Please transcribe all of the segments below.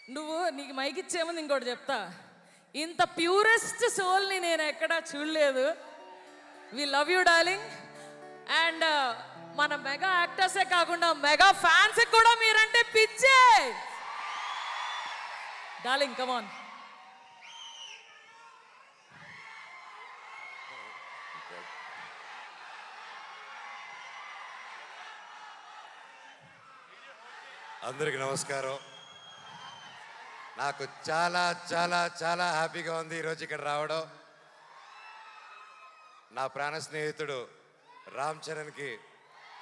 నువ్వు నీకు మైక్ ఇచ్చేముంది ఇంకోటి చెప్తా. ఇంత ప్యూరెస్ట్ సోల్ని నేను ఎక్కడా చూడలేదు. We love you darling. And మన మెగా యాక్టర్సే కాకుండా మెగా ఫ్యాన్స్ కూడా మీరంటే పిచ్చే. Darling come on. అందరికి నమస్కారం. నాకు చాలా చాలా చాలా హ్యాపీగా ఉంది ఈరోజు ఇక్కడ రావడం. నా ప్రాణ స్నేహితుడు రామ్ చరణ్కి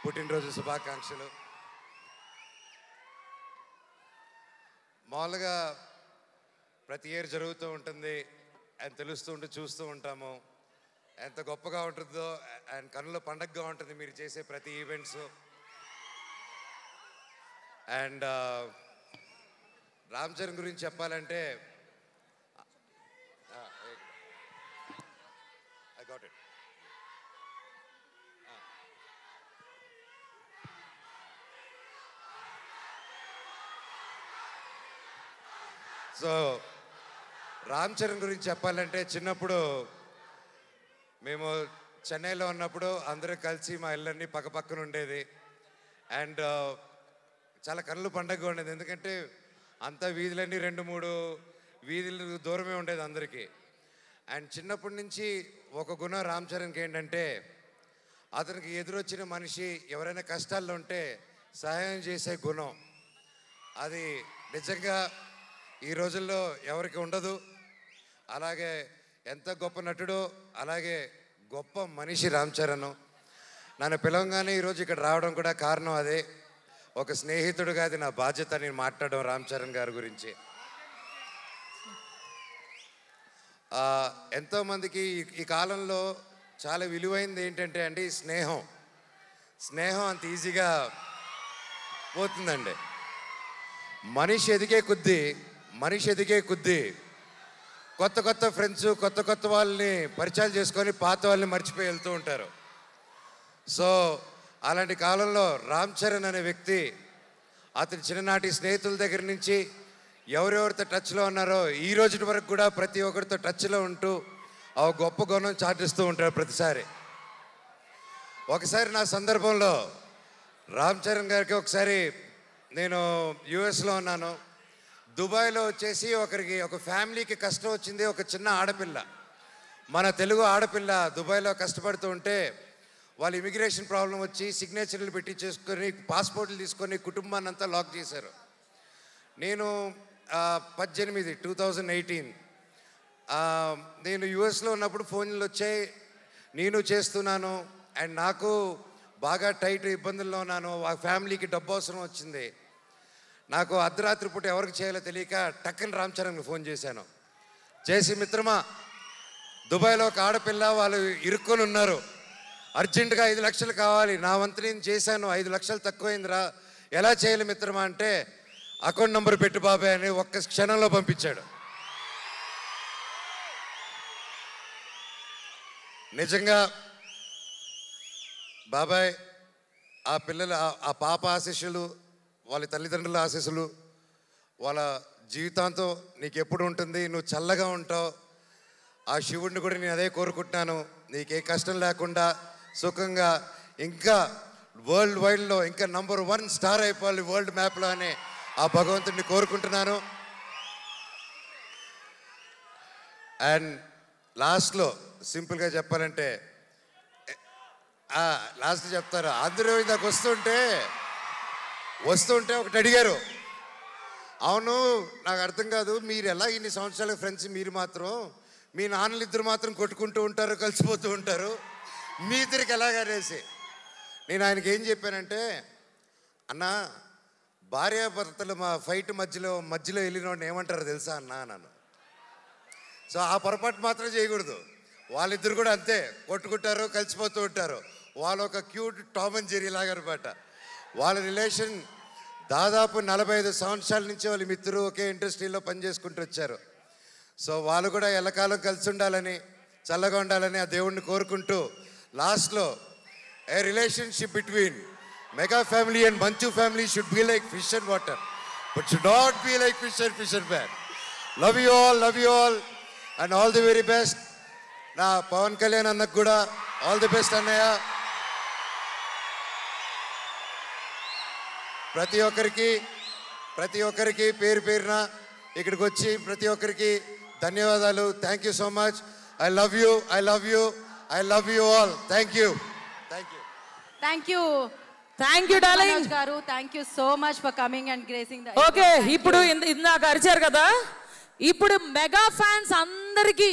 పుట్టినరోజు శుభాకాంక్షలు. మామూలుగా ప్రతి ఇయర్ జరుగుతూ ఉంటుంది అని తెలుస్తూ ఉంటే చూస్తూ ఉంటాము. ఎంత గొప్పగా ఉంటుందో అండ్ కన్నుల పండగగా ఉంటుంది మీరు చేసే ప్రతి ఈవెంట్స్. అండ్ రామ్ చరణ్ గురించి చెప్పాలంటే I got it. So Ram Charan గురించి చెప్పాలంటే చిన్నప్పుడు మేము చెన్నైలో ఉన్నప్పుడు అందరూ కలిసి మా ఇళ్ళన్నీ పక్కపక్కన ఉండేది. అండ్ చాలా కళ్ళు పండగగా ఉండేది. ఎందుకంటే అంత వీధులన్నీ 2-3 వీధులు దూరమే ఉండేది అందరికీ. అండ్ చిన్నప్పటి నుంచి ఒక గుణం రామ్ చరణ్కి ఏంటంటే అతనికి ఎదురొచ్చిన మనిషి ఎవరైనా కష్టాల్లో ఉంటే సహాయం చేసే గుణం. అది నిజంగా ఈ రోజుల్లో ఎవరికి ఉండదు. అలాగే ఎంత గొప్ప నటుడో అలాగే గొప్ప మనిషి రామ్ చరణ్. నన్ను పిలవగానే ఈరోజు ఇక్కడ రావడం కూడా కారణం అదే. ఒక స్నేహితుడుగా అది నా బాధ్యత నేను మాట్లాడడం రామ్ చరణ్ గారి గురించి. ఎంతోమందికి ఈ కాలంలో చాలా విలువైనది ఏంటంటే అండి స్నేహం. స్నేహం అంత ఈజీగా పోతుందండి. మనిషి ఎదిగే కొద్దీ కొత్త కొత్త ఫ్రెండ్స్ కొత్త కొత్త వాళ్ళని పరిచయాలు చేసుకొని పాత వాళ్ళని మర్చిపోయి వెళ్తూ ఉంటారు. సో అలాంటి కాలంలో రామ్ చరణ్ అనే వ్యక్తి అతని చిన్ననాటి స్నేహితుల దగ్గర నుంచి ఎవరెవరితో టచ్లో ఉన్నారో ఈ రోజు వరకు కూడా ప్రతి ఒక్కరితో టచ్లో ఉంటూ ఆ గొప్ప గుణం చాటిస్తూ ఉంటారు ప్రతిసారి. ఒకసారి నా సందర్భంలో రామ్ చరణ్ గారికి ఒకసారి నేను యుఎస్లో ఉన్నాను. దుబాయ్లో వచ్చేసి ఒక ఫ్యామిలీకి కష్టం వచ్చింది. ఒక చిన్న ఆడపిల్ల, మన తెలుగు ఆడపిల్ల దుబాయ్లో కష్టపడుతూ ఉంటే వాళ్ళు ఇమిగ్రేషన్ ప్రాబ్లం వచ్చి సిగ్నేచర్లు పెట్టి చేసుకొని పాస్పోర్ట్లు తీసుకొని కుటుంబాన్ని అంతా లాక్ చేశారు. నేను 2018 నేను యుఎస్లో ఉన్నప్పుడు ఫోన్లు వచ్చాయి. నేను చేస్తున్నాను అండ్ నాకు బాగా టైట్ ఇబ్బందుల్లో ఉన్నాను. ఆ ఫ్యామిలీకి డబ్బు అవసరం వచ్చింది. నాకు అర్ధరాత్రి పూట ఎవరికి చేయాలో తెలియక టక్కని రామ్ చరణ్కి ఫోన్ చేశాను. చేసి మిత్రమా దుబాయ్లో ఒక ఆడపిల్ల వాళ్ళు ఇరుక్కొని ఉన్నారు, అర్జెంటుగా 5 లక్షలు కావాలి. నా వంతు నేను చేశాను, 5 లక్షలు తక్కువైందిరా, ఎలా చేయాలి మిత్రమా అంటే అకౌంట్ నెంబర్ పెట్టు బాబాయ్ అని ఒక్క క్షణంలో పంపించాడు. నిజంగా బాబాయ్ ఆ పిల్లల ఆ పాప ఆశీస్సులు వాళ్ళ తల్లిదండ్రుల ఆశీస్సులు వాళ్ళ జీవితాంతం నీకు ఎప్పుడు ఉంటుంది, నువ్వు చల్లగా ఉంటావు. ఆ శివుడిని కూడా నేను అదే కోరుకుంటున్నాను, నీకే కష్టం లేకుండా సుఖంగా ఇంకా వరల్డ్ వైడ్లో ఇంకా నంబర్ 1 స్టార్ అయిపోవాలి వరల్డ్ మ్యాప్లో అని ఆ భగవంతుడిని కోరుకుంటున్నాను. అండ్ లాస్ట్లో సింపుల్గా చెప్పాలంటే లాస్ట్ చెప్తారు. అందరూ ఇందాక వస్తుంటే ఒకటి అడిగారు, అవును నాకు అర్థం కాదు, మీరు ఎలా ఇన్ని సంవత్సరాల ఫ్రెండ్స్ మీరు మాత్రం మీ నాన్నలు ఇద్దరు మాత్రం కొట్టుకుంటూ ఉంటారు, కలిసిపోతూ ఉంటారు, మీ ఇద్దరికి ఎలాగనేసి నేను ఆయనకి ఏం చెప్పానంటే, అన్న భార్యాభర్తలు మా ఫైట్ మధ్యలో వెళ్ళినోడిని ఏమంటారో తెలుసా అన్న అన్నాను. సో ఆ పొరపాటు మాత్రం చేయకూడదు. వాళ్ళిద్దరు కూడా అంతే కొట్టుకుంటారు, కలిసిపోతూ ఉంటారు. వాళ్ళు ఒక క్యూట్ టామ్ అండ్ జెర్రీ లాగా అనమాట. వాళ్ళ రిలేషన్ దాదాపు 45 సంవత్సరాల నుంచి వాళ్ళ మిత్రులు ఒకే ఇండస్ట్రీలో పనిచేసుకుంటూ వచ్చారు. సో వాళ్ళు కూడా ఎల్లకాలం కలిసి ఉండాలని చల్లగా ఉండాలని ఆ దేవుడిని కోరుకుంటూ లాస్ట్లో a relationship between Mega family and Manchu family should be like fish and water. but should not be like fisherman. Love you all, and all the very best. Na Pawan Kalyan annaku kuda all the best annaya. ప్రతి ఒక్కరికి పేరున ఇక్కడికి వచ్చి ప్రతి ఒక్కరికి ధన్యవాదాలు. Thank you so much. I love you all. Thank you darling గారు. Thank you so much for coming and gracing the. Okay, ఇప్పుడు ఇందాక అరిచారు కదా, ఇప్పుడు మెగా ఫ్యాన్స్ అందరికీ